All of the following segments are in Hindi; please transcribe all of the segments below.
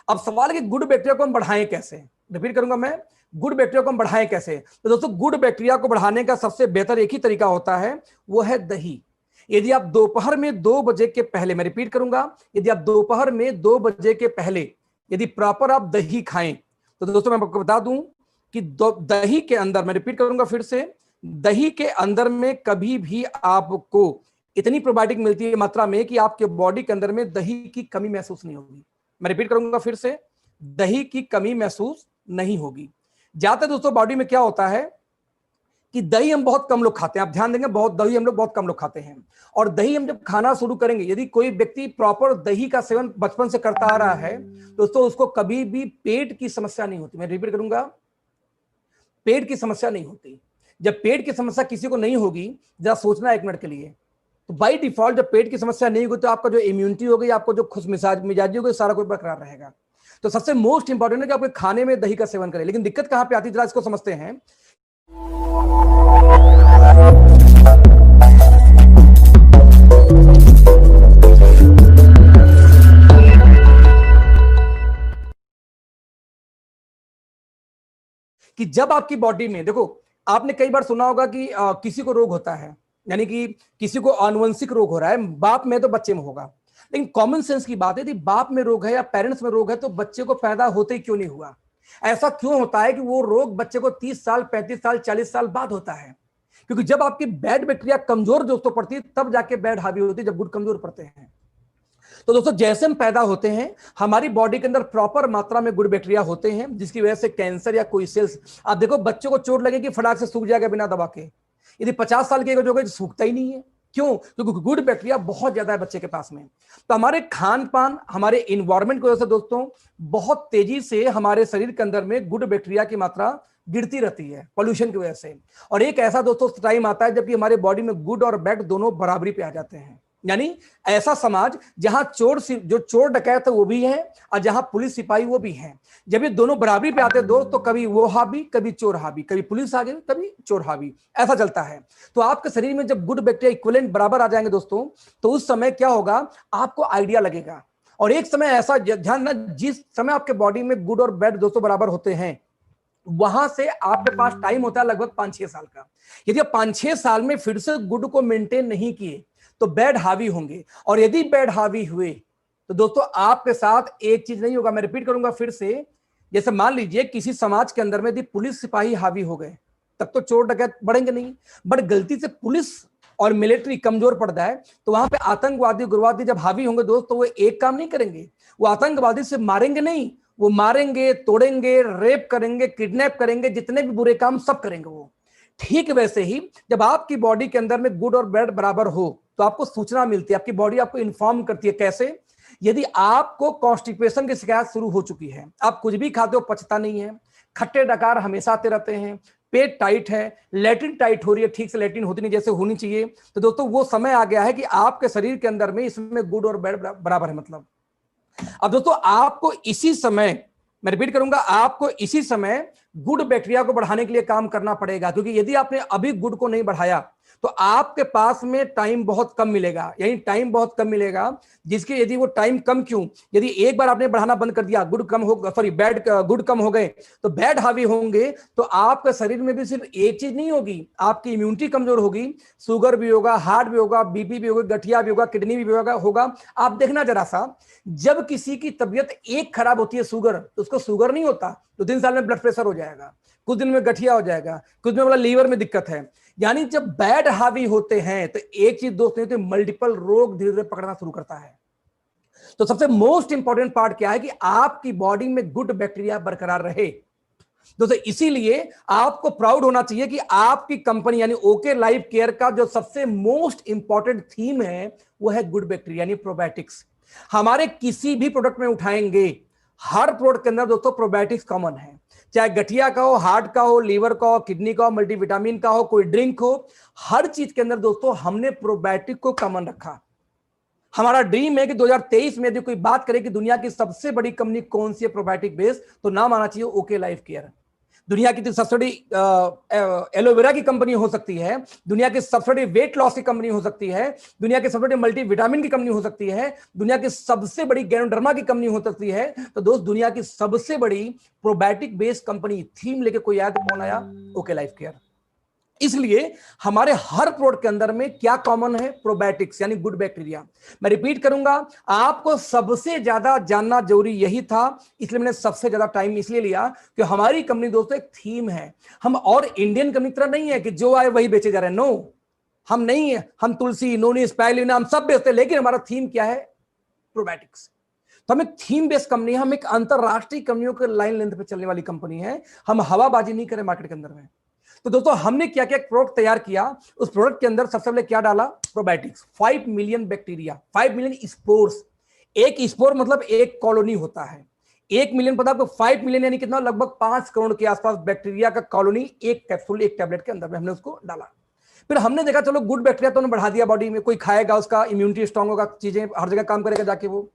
अब सवाल है कि गुड बैक्टीरिया को हम बढ़ाएं कैसे। रिपीट करूंगा मैं, गुड बैक्टीरिया को हम बढ़ाएं कैसे। तो दोस्तों गुड बैक्टीरिया को बढ़ाने का सबसे बेहतर एक ही तरीका होता है, वो है दही। यदि आप दोपहर में 2 बजे के पहले, मैं रिपीट करूंगा, यदि आप दोपहर में 2 बजे के पहले यदि प्रॉपर आप दही खाएं, तो दोस्तों मैं आपको बता दूं कि दही के अंदर, मैं रिपीट करूंगा फिर से, दही के अंदर में कभी भी आपको इतनी प्रोबायोटिक मिलती है मात्रा में कि आपके बॉडी के अंदर में दही की कमी महसूस नहीं होगी। मैं रिपीट करूंगा फिर से, दही की कमी महसूस नहीं होगी। ज्यादातर दोस्तों बॉडी में क्या होता है कि दही हम बहुत कम लोग खाते हैं, आप ध्यान देंगे, बहुत दही हम लोग बहुत कम लोग खाते हैं। और दही हम जब खाना शुरू करेंगे, यदि कोई व्यक्ति प्रॉपर दही का सेवन बचपन से करता आ रहा है, दोस्तों उसको कभी भी पेट की समस्या नहीं होती। मैं रिपीट करूंगा, पेट की समस्या नहीं होती। जब पेट की समस्या किसी को नहीं होगी, जरा सोचना 1 मिनट के लिए, तो बाई डिफॉल्ट जब पेट की समस्या नहीं होगी तो आपका जो इम्यूनिटी होगी, आपको जो खुश मिजाजी होगी, सारा कुछ बरकरार रहेगा। तो सबसे मोस्ट इंपॉर्टेंट है कि आपके खाने में दही का सेवन करें। लेकिन दिक्कत कहां पे आती है, जरा इसको समझते हैं। कि जब आपकी बॉडी में, देखो आपने कई बार सुना होगा कि किसी को रोग होता है, यानी कि किसी को आनुवंशिक रोग हो रहा है, बाप में तो बच्चे में होगा। लेकिन कॉमन सेंस की बात है, यदि बाप में रोग है या पेरेंट्स में रोग है, तो बच्चे को पैदा होते ही क्यों नहीं हुआ? ऐसा क्यों होता है कि वो रोग बच्चे को 30 साल, 35 साल, 40 साल बाद होता है? क्योंकि जब आपकी बैड बैक्टीरिया कमजोर दोस्तों पड़ती है, तब जाके बैड हावी होती है, जब गुड कमजोर पड़ते हैं। तो दोस्तों जैसे हम पैदा होते हैं, हमारी बॉडी के अंदर प्रॉपर मात्रा में गुड बैक्टीरिया होते हैं, जिसकी वजह से कैंसर या कोई सेल्स, आप देखो बच्चों को चोट लगेगी फटाक से सूख जाएगा बिना दवा के। यदि 50 साल के हो गए तो सूखता ही नहीं है। क्यों? क्योंकि गुड बैक्टीरिया बहुत ज्यादा है बच्चे के पास में। तो हमारे खान पान, हमारे इन्वायरमेंट की वजह से दोस्तों बहुत तेजी से हमारे शरीर के अंदर में गुड बैक्टीरिया की मात्रा गिरती रहती है, पोल्यूशन की वजह से। और एक ऐसा दोस्तों टाइम आता है जबकि हमारे बॉडी में गुड और बैड दोनों बराबरी पे आ जाते हैं। यानी ऐसा समाज जहां जो चोर डकैत है वो भी है, और जहां पुलिस सिपाही वो भी है। जब ये दोनों बराबरी पे आते हैं दोस्त, तो कभी वो हावी, कभी चोर हावी, कभी पुलिस आ गई, कभी चोर हावी, ऐसा चलता है। तो आपके शरीर में जब गुड बैक्टीरिया इक्विवेलेंट बराबर आ जाएंगे दोस्तों, तो उस समय क्या होगा, आपको आइडिया लगेगा। और एक समय ऐसा ध्यान ना, जिस समय आपके बॉडी में गुड और बैड दोस्तों बराबर होते हैं, वहां से आपके पास टाइम होता है लगभग 5-6 साल का। यदि आप 5-6 साल में फिर से गुड को मेंटेन नहीं किए, तो बैड हावी होंगे। और यदि बैड हावी हुए, तो दोस्तों आपके साथ एक चीज नहीं होगा। मैं रिपीट करूंगा फिर से, जैसे मान लीजिए किसी समाज के अंदर में यदि पुलिस सिपाही हावी हो गए, तब तो चोर डकैत बढ़ेंगे नहीं। बट गलती से पुलिस और मिलिट्री कमजोर पड़ जाए, तो वहां पे आतंकवादी, उग्रवादी जब हावी होंगे दोस्त, तो वो एक काम नहीं करेंगे, वो आतंकवादी से मारेंगे नहीं, वो मारेंगे, तोड़ेंगे, रेप करेंगे, किडनैप करेंगे, जितने भी बुरे काम सब करेंगे वो। ठीक वैसे ही जब आपकी बॉडी के अंदर में गुड और बैड बराबर हो, तो आपको सूचना मिलती है, आपकी बॉडी आपको इन्फॉर्म करती है। कैसे? यदि आपको कॉन्स्टिपेशन की शिकायत शुरू हो चुकी है, आप कुछ भी खाते हो पचता नहीं है, खट्टे डकार हमेशा आते रहते हैं, पेट टाइट है, लेटिन टाइट हो रही है, ठीक से लेटिन होती नहीं जैसे होनी चाहिए, तो दोस्तों वो समय आ गया है कि आपके शरीर के अंदर में इसमें गुड और बैड बराबर है। मतलब अब दोस्तों आपको इसी समय, मैं रिपीट करूंगा, आपको इसी समय गुड बैक्टीरिया को बढ़ाने के लिए काम करना पड़ेगा। क्योंकि यदि आपने अभी गुड को नहीं बढ़ाया, तो आपके पास में टाइम बहुत कम मिलेगा, यानी टाइम बहुत कम मिलेगा, जिसके यदि वो टाइम कम क्यों, यदि एक बार आपने बढ़ाना बंद कर दिया, गुड कम हो, सॉरी बैड, गुड कम हो गए, तो बैड हावी होंगे, तो आपके शरीर में भी सिर्फ एक चीज नहीं होगी, आपकी इम्यूनिटी कमजोर होगी, शुगर भी होगा, हार्ट भी होगा, बीपी भी होगा, गठिया भी होगा, किडनी भी होगा। आप देखना जरा सा, जब किसी की तबीयत एक खराब होती है, शुगर, तो उसको शुगर नहीं होता, 2-3 साल में ब्लड प्रेशर हो जाएगा, कुछ दिन में गठिया हो जाएगा, कुछ दिन में लीवर में दिक्कत है। यानी जब बैड हावी होते हैं, तो एक चीज दोस्त नहीं होती, मल्टीपल रोग धीरे धीरे पकड़ना शुरू करता है। तो सबसे मोस्ट इंपॉर्टेंट पार्ट क्या है कि आपकी बॉडी में गुड बैक्टीरिया बरकरार रहे। दोस्तों इसीलिए आपको प्राउड होना चाहिए कि आपकी कंपनी यानी ओके लाइफ केयर का जो सबसे मोस्ट इंपॉर्टेंट थीम है, वो है गुड बैक्टीरिया यानी प्रोबायोटिक्स। हमारे किसी भी प्रोडक्ट में उठाएंगे, हर प्रोडक्ट के अंदर दोस्तों प्रोबायोटिक्स कॉमन है, चाहे गठिया का हो, हार्ट का हो, लीवर का हो, किडनी का हो, मल्टीविटामिन का हो, कोई ड्रिंक हो, हर चीज के अंदर दोस्तों हमने प्रोबायोटिक को कॉमन रखा। हमारा ड्रीम है कि 2023 में यदि कोई बात करे कि दुनिया की सबसे बड़ी कंपनी कौन सी है प्रोबायोटिक बेस्ड, तो नाम आना चाहिए ओके लाइफ केयर। दुनिया की सबसे बड़ी एलोवेरा की कंपनी हो सकती है, दुनिया की सबसे बड़ी वेट लॉस की कंपनी हो सकती है, दुनिया की सबसे बड़ी मल्टी विटामिन की कंपनी हो सकती है, दुनिया की सबसे बड़ी गैनोडर्मा की कंपनी हो सकती है। तो दोस्त, दुनिया की सबसे बड़ी प्रोबायोटिक बेस्ड कंपनी थीम लेके कोई आया तो कौन आया? Okay life care. इसलिए हमारे हर प्रोडक्ट के अंदर में क्या कॉमन है? प्रोबायोटिक्स यानी गुड बैक्टीरिया। मैं रिपीट करूंगा, आपको सबसे ज्यादा जानना जरूरी यही था, इसलिए मैंने सबसे ज्यादा टाइम इसलिए लिया कि हमारी कंपनी दोस्तों एक थीम है। हम और इंडियन कंपनी तरह नहीं है कि जो आए वही बेचे जा रहे हैं। नो, हम नहीं है। हम तुलसी, नोनी, स्पाइरुलिना हम सब बेचते हैं, लेकिन हमारा थीम क्या है? प्रोबायोटिक्स। तो हम एक थीम बेस्ड कंपनी है, हम एक अंतरराष्ट्रीय कंपनियों के लाइन लेंथ पे चलने वाली कंपनी है। हम हवाबाजी नहीं करें मार्केट के अंदर में। तो दोस्तों, हमने क्या क्या प्रोडक्ट तैयार किया, उस प्रोडक्ट के अंदर सबसे पहले क्या डाला? Probiotics. 5 million bacteria, 5 million spores. एक स्पोर मतलब एक कॉलोनी होता है। 1 मिलियन पता आपको? 5 मिलियन यानी कितना? लगभग 5 करोड़ के आसपास बैक्टीरिया का कॉलोनी एक कैप्सूल, एक टैबलेट के अंदर में हमने उसको डाला। फिर हमने देखा चलो गुड बैक्टीरिया तो बढ़ा दिया बॉडी में, कोई खाएगा उसका इम्यूनिटी स्ट्रांग होगा, चीजें हर जगह काम करेगा जाके वो।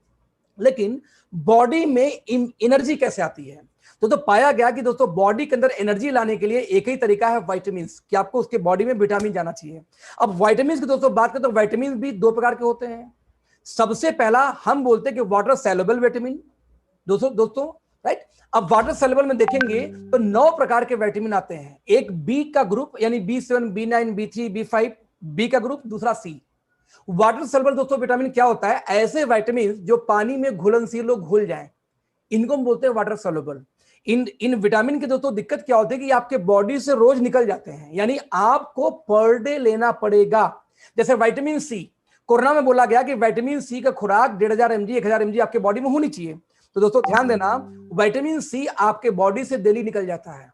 लेकिन बॉडी में एनर्जी कैसे आती है? तो पाया गया कि दोस्तों बॉडी के अंदर एनर्जी लाने के लिए एक ही तरीका है, विटामिन, कि आपको उसके बॉडी में विटामिन जाना चाहिए। अब विटामिन की दोस्तों बात करें तो विटामिन भी 2 प्रकार के होते हैं। सबसे पहला हम बोलते हैं कि वाटर सॉल्युबल विटामिन। दोस्तों राइट। अब वाटर सॉल्युबल में देखेंगे तो 9 प्रकार के विटामिन आते हैं। एक बी का ग्रुप यानी B7, B9, B3, B5 B का ग्रुप, दूसरा सी। वाटर सॉल्युबल दोस्तों विटामिन क्या होता है? ऐसे विटामिन जो पानी में घुलनशील लोग घुल जाएं, इनको हम बोलते हैं वाटर सॉल्युबल। इन विटामिन की दोस्तों दिक्कत क्या होती है कि आपके बॉडी से रोज निकल जाते हैं, यानी आपको पर डे लेना पड़ेगा। जैसे विटामिन सी, कोरोना में बोला गया कि विटामिन सी का खुराक 1,500 mg 1,000 mg आपके बॉडी में होनी चाहिए। तो दोस्तों ध्यान देना, विटामिन सी आपके बॉडी से डेली निकल जाता है।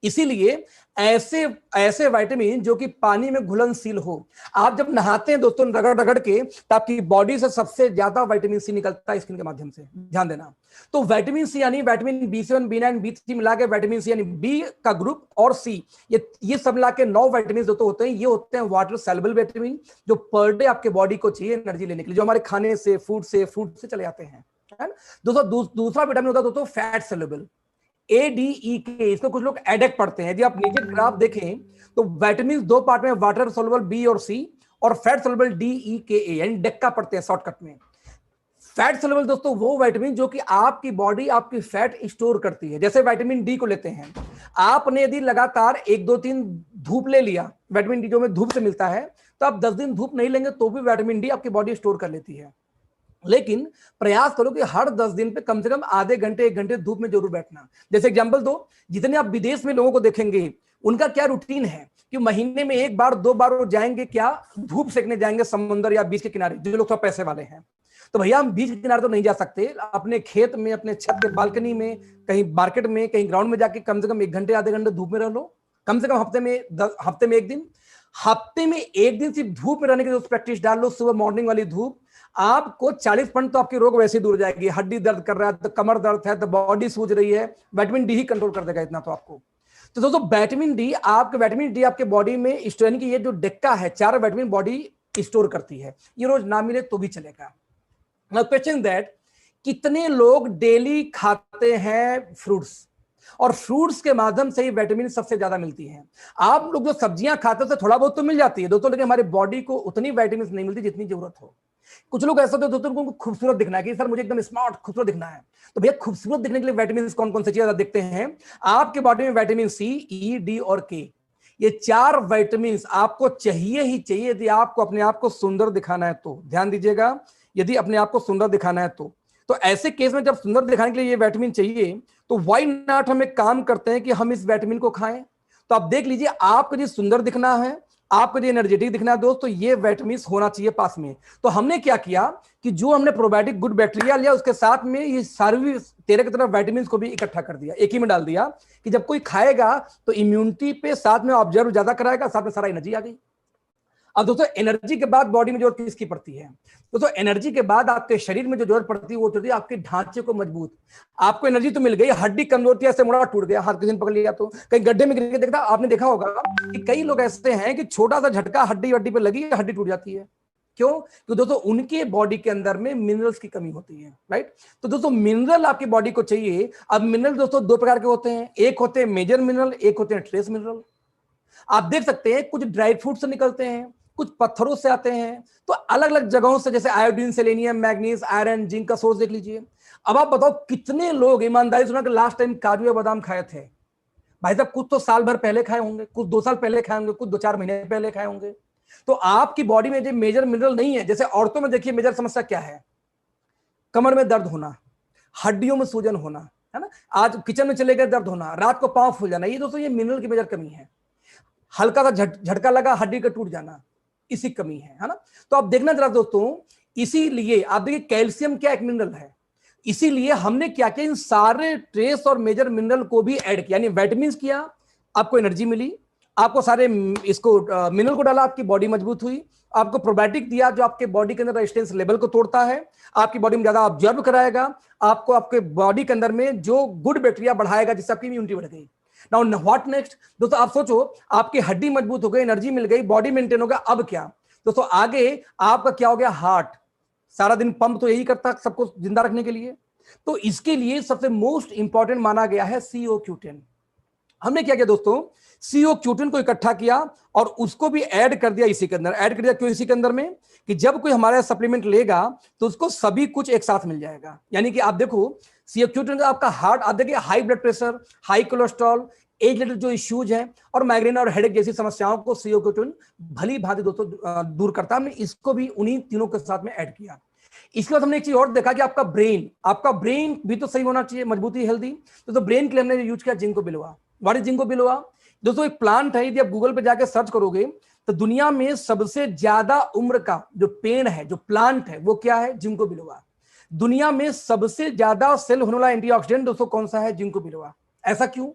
इसीलिए ऐसे ऐसे विटामिन जो कि पानी में घुलनशील हो, आप जब नहाते हैं दोस्तों रगड़ रगड़ के, तो आपकी बॉडी से सबसे ज्यादा विटामिन सी निकलता है स्किन के माध्यम से। ध्यान देना। तो विटामिन सी यानी विटामिन B7, B9, B3 मिला के विटामिन सी यानी बी का ग्रुप और सी, ये सब मिला के 9 विटामिन दोस्तों होते हैं। ये होते हैं वाटर सॉल्युबल विटामिन, जो पर डे आपके बॉडी को चाहिए एनर्जी लेने के लिए, जो हमारे खाने से, फूड से चले जाते हैं। दोस्तों दूसरा विटामिन होता है दोस्तों फैट सॉल्युबल, ADEK। इसको कुछ लोग एडेक पढ़ते हैं। यदि आप नीचे ग्राफ देखें तो विटामिन 2 पार्ट में, वाटर सॉल्युबल बी और सी, और फैट सॉल्युबल DEKA, यानी डेक्का पढ़ते हैं शॉर्टकट में। फैट सॉल्युबल दोस्तों वो विटामिन जो कि आपकी बॉडी आपकी फैट स्टोर करती है। जैसे विटामिन डी को लेते हैं, आपने यदि लगातार 1, 2, 3 धूप ले लिया, विटामिन डी जो में धूप से मिलता है, तो आप 10 दिन धूप नहीं लेंगे तो भी विटामिन डी आपकी बॉडी स्टोर कर लेती है। लेकिन प्रयास करो कि हर 10 दिन पे कम से कम आधे घंटे 1 घंटे धूप में जरूर बैठना। जैसे एग्जांपल दो, जितने आप विदेश में लोगों को देखेंगे, उनका क्या रूटीन है कि महीने में 1 बार 2 बार वो जाएंगे, क्या धूप सेकने जाएंगे समुद्र या बीच के किनारे, जो लोग थोड़ा पैसे वाले हैं। तो भैया हम बीच के किनारे तो नहीं जा सकते, अपने खेत में, अपने छत के बालकनी में, कहीं मार्केट में, कहीं ग्राउंड में जाके कम से कम 1 घंटे आधे घंटे धूप में रह लो। कम से कम हफ्ते में 1 दिन, हफ्ते में 1 दिन सिर्फ धूप में रहने की प्रैक्टिस डाल लो, सुबह मॉर्निंग वाली धूप। आपको 40% तो आपकी रोग वैसे दूर जाएगी। हड्डी दर्द कर रहा है तो, कमर दर्द है तो, बॉडी सूज रही है, विटामिन डी ही कंट्रोल कर देगा इतना तो आपको। तो दोस्तों विटामिन डी आपके बॉडी में स्टोर, की ये जो डेक्का है, 4 विटामिन बॉडी स्टोर करती है। ये रोज ना मिले तो भी चलेगा। नाउ क्वेश्चन दैट, कितने लोग डेली खाते हैं फ्रूट्स, और फ्रूट्स के माध्यम से ही विटामिन सबसे ज्यादा मिलती है। आप लोग जो सब्जियां खाते हैं थोड़ा बहुत तो मिल जाती है दोस्तों, लेकिन हमारी बॉडी को उतनी विटामिन नहीं मिलती जितनी जरूरत हो। कुछ लोग ऐसा होते हैं दोस्तों, उनको खूबसूरत दिखना है कि सर मुझे एकदम स्मार्ट खूबसूरत दिखना है। तो भैया खूबसूरत दिखने के लिए विटामिन कौन कौन सी चीजें देखते हैं? आपके बॉडी में विटामिन सी, ई, डी और के, ये 4 विटामिन आपको चाहिए ही चाहिए यदि आपको अपने आप को सुंदर दिखाना है तो। ध्यान दीजिएगा, यदि अपने आप को सुंदर दिखाना है तो ऐसे केस में जब सुंदर दिखाने के लिए ये विटामिन चाहिए, तो व्हाई नॉट हम एक काम करते हैं कि हम इस विटामिन को खाएं। तो आप देख लीजिए, आपको जो सुंदर दिखना है, आपको जो एनर्जेटिक दिखना है दोस्तों, ये विटामिन होना चाहिए पास में। तो हमने क्या किया कि जो हमने प्रोबायोटिक गुड बैक्टीरिया लिया, उसके साथ में ये सारी 13 की तरह विटामिन को भी इकट्ठा कर दिया, एक ही में डाल दिया, कि जब कोई खाएगा तो इम्यूनिटी पे साथ में ऑब्जर्व ज्यादा कराएगा, साथ में सारा एनर्जी आ गई। अब दोस्तों एनर्जी के बाद बॉडी में जरूरत किसकी पड़ती है? दोस्तों एनर्जी के बाद आपके शरीर में जो जरूरत पड़ती है वो होती है आपके ढांचे को मजबूत। आपको एनर्जी तो मिल गई, हड्डी कमजोर थी, ऐसे मुड़ा टूट गया, हाथ किसी ने पकड़ लिया तो कहीं गड्ढे में गिर के देखा, आपने देखा होगा कि कई लोग ऐसे हैं कि छोटा सा झटका हड्डी वड्डी पे लगी, हड्डी टूट जाती है। क्यों? क्योंकि दोस्तों उनके बॉडी के अंदर में मिनरल्स की कमी होती है, राइट? तो दोस्तों मिनरल आपकी बॉडी को चाहिए। अब मिनरल दोस्तों दो प्रकार के होते हैं, एक होते हैं मेजर मिनरल, एक होते हैं ट्रेस मिनरल। आप देख सकते हैं कुछ ड्राई फ्रूट से निकलते हैं, कुछ पत्थरों से आते हैं, तो अलग अलग जगहों से, जैसे iodine, selenium, manganese, iron, zinc का सोर्स देख लीजिए। अब आप बताओ कितने लोग ईमानदारी सुना कि लास्ट टाइम काजू या बादाम खाए थे? भाई साहब कुछ तो साल भर पहले खाए होंगे, कुछ 2 साल पहले खाए होंगे, कुछ 2-4 महीने पहले खाए होंगे। तो आपकी बॉडी में जो मेजर मिनरल नहीं है, जैसे औरतों में देखिए मेजर समस्या क्या है, कमर में दर्द होना, हड्डियों में सूजन होना, है ना, आज किचन में चले गए दर्द होना, रात को पांव फूल जाना, ये दोस्तों ये मिनरल की मेजर कमी है। हल्का सा झटका लगा, हड्डी का टूट जाना, इसी कमी है ना। तो आप देखना जरा दोस्तों, इसीलिए आप देखिए कैल्शियम क्या एक मिनरल है, इसीलिए हमने क्या किया, इन सारे ट्रेस और मेजर मिनरल को भी ऐड किया, यानी विटामिन किया, आपको एनर्जी मिली, आपको सारे इसको मिनरल को डाला, आपकी बॉडी मजबूत हुई, आपको प्रोबायोटिक दिया जो आपके बॉडी के अंदर रेजिस्टेंस लेवल को तोड़ता है, आपकी बॉडी में ज्यादा ऑब्जर्व कराएगा, आपको आपके बॉडी के अंदर में जो गुड बैक्टीरिया बढ़ाएगा, जिससे आपकी इम्यूनिटी बढ़ गई। नाउ व्हाट नेक्स्ट दोस्तों, आप सोचो, आपकी हड्डी मजबूत हो गई, एनर्जी मिल गई, बॉडी मेंटेन हो गया, अब क्या दोस्तों, आगे आपका क्या हो गया, हार्ट सारा दिन पंप तो यही करता सबको जिंदा रखने के लिए। तो इसके लिए सबसे मोस्ट इंपॉर्टेंट माना गया है CO-Q10। हमने क्या किया दोस्तों, CO-Q10 को इकट्ठा किया और उसको भी ऐड कर दिया इसी के अंदर। ऐड कर दिया क्यों इसी के अंदर में, कि जब कोई हमारा सप्लीमेंट लेगा तो उसको सभी कुछ एक साथ मिल जाएगा। यानी कि आप देखो CO-Q10 आपका हार्ट, आप देखिए high blood pressure, high cholesterol, age related जो इश्यूज हैं और माइग्रेन और हेडेक जैसी समस्याओं को CO-Q10 भली भांति दोस्तों दूर करता है। हमने इसको भी उन्हीं तीनों के साथ में ऐड किया। इसके बाद हमने एक चीज और देखा कि आपका ब्रेन भी तो सही होना चाहिए, मजबूती, हेल्दी। तो ब्रेन के लिए हमने यूज किया ginkgo Belova. What is ginkgo Belova दोस्तों, एक प्लांट है, यदि आप गूगल पे जाके सर्च करोगे तो दुनिया में सबसे ज्यादा उम्र का जो पेड़ है, जो प्लांट है, वो क्या है, जिंको बिलोवा। दुनिया में सबसे ज्यादा सेल होने वाला एंटीऑक्सीडेंट दोस्तों कौन सा है, जिंको बिलोवा। ऐसा क्यों,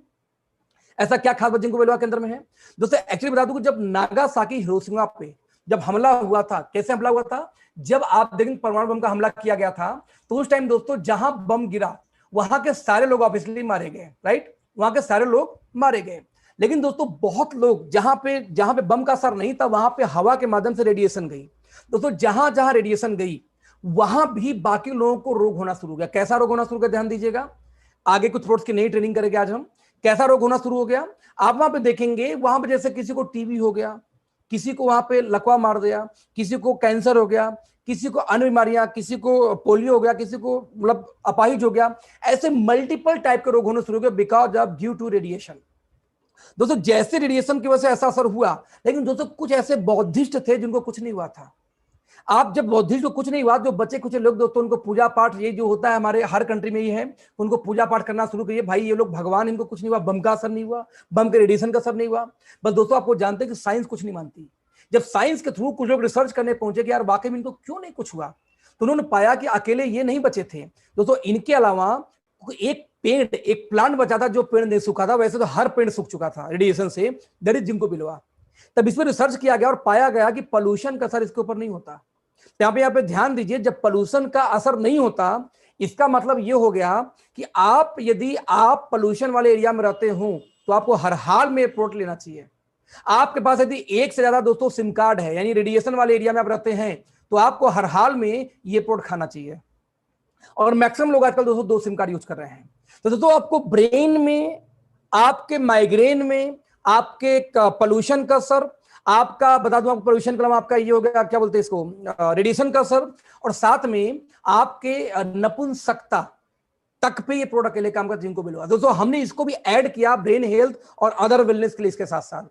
ऐसा क्या खास बात जिंको बिलोवा के अंदर में है दोस्तों? एक्चुअली बता दूं कि जब नागासाकी हिरोशिमा पे जब हमला हुआ था, कैसे हमला हुआ था, जब आप देखें परमाणु बम का हमला किया गया था, तो उस टाइम दोस्तों जहां बम गिरा वहां के सारे लोग ऑब्वियसली मारे गए, राइट, वहां के सारे लोग मारे गए। लेकिन दोस्तों बहुत लोग जहां पे बम का असर नहीं था, वहां पे हवा के माध्यम से रेडिएशन गई। दोस्तों जहां जहां रेडिएशन गई वहां भी बाकी लोगों को रोग होना शुरू हो गया। कैसा रोग होना शुरू हो गया, ध्यान दीजिएगा, आगे कुछ फ्रोड्स की नई ट्रेनिंग करेंगे आज हम। कैसा रोग होना शुरू हो गया, आप वहां पे देखेंगे, वहां पे जैसे किसी को टीबी हो गया, किसी को वहां पे लकवा मार दिया, किसी को कैंसर हो गया, किसी को अन्य बीमारियां, किसी को पोलियो हो गया, किसी को मतलब अपाहिज हो गया, ऐसे मल्टीपल टाइप के रोग होने शुरू हो गए because of due to radiation. दोस्तों जैसे रेडिएशन की वजह से ऐसा असर हुआ, लेकिन दोस्तों कुछ ऐसे बौद्धिस्ट थे जिनको कुछ नहीं हुआ था। आप जब बौद्धिस्ट को कुछ नहीं हुआ, जो बच्चे कुछ लोग दोस्तों उनको पूजा पाठ, ये जो होता है हमारे हर कंट्री में ये है, उनको पूजा पाठ करना शुरू करिए, भाई ये लोग भगवान, इनको कुछ नहीं हुआ, बम का असर नहीं हुआ, बम के रेडिएशन का असर नहीं हुआ। बस दोस्तों आपको जानते हैं कि साइंस कुछ नहीं मानती। जब साइंस के थ्रू कुछ लोग रिसर्च करने पहुंचे कि यार वाकई में इनको क्यों नहीं कुछ हुआ, तो उन्होंने पाया कि अकेले ये नहीं बचे थे दोस्तों, इनके अलावा एक पेड़, एक प्लांट बचा था जो पेड़ नहीं सूखा था, वैसे तो हर पेड़ सूख चुका था रेडिएशन से, दैट इज जिंको बिलोवा। तब इस पर रिसर्च किया गया और पाया गया कि पॉल्यूशन का असर इसके ऊपर नहीं होता। यहाँ पे ध्यान दीजिए, जब पॉल्यूशन का असर नहीं होता, इसका मतलब ये हो गया कि यदि आप पॉल्यूशन वाले एरिया में रहते हो तो आपको हर हाल में प्रोडक्ट लेना चाहिए। आपके पास यदि एक से ज्यादा दोस्तों सिम कार्ड है, यानी रेडिएशन वाले एरिया में आप रहते हैं, तो आपको हर हाल में ये प्रोडक्ट खाना चाहिए। और मैक्सिमम लोग आजकल दोस्तों 2 सिम कार्ड यूज कर रहे हैं। तो दोस्तों आपको ब्रेन में, आपके माइग्रेन में, आपके पॉल्यूशन का असर, आपका बता दूं आपको पोल्यूशन का आपका ये हो गया, क्या बोलते हैं इसको, रेडिएशन का असर, और साथ में आपके नपुंसकता तक पे ये प्रोडक्ट के लिए काम करता है जिंको बिलोवा। दोस्तों हमने इसको भी ऐड किया ब्रेन हेल्थ और अदर वेलनेस के लिए इसके साथ साथ।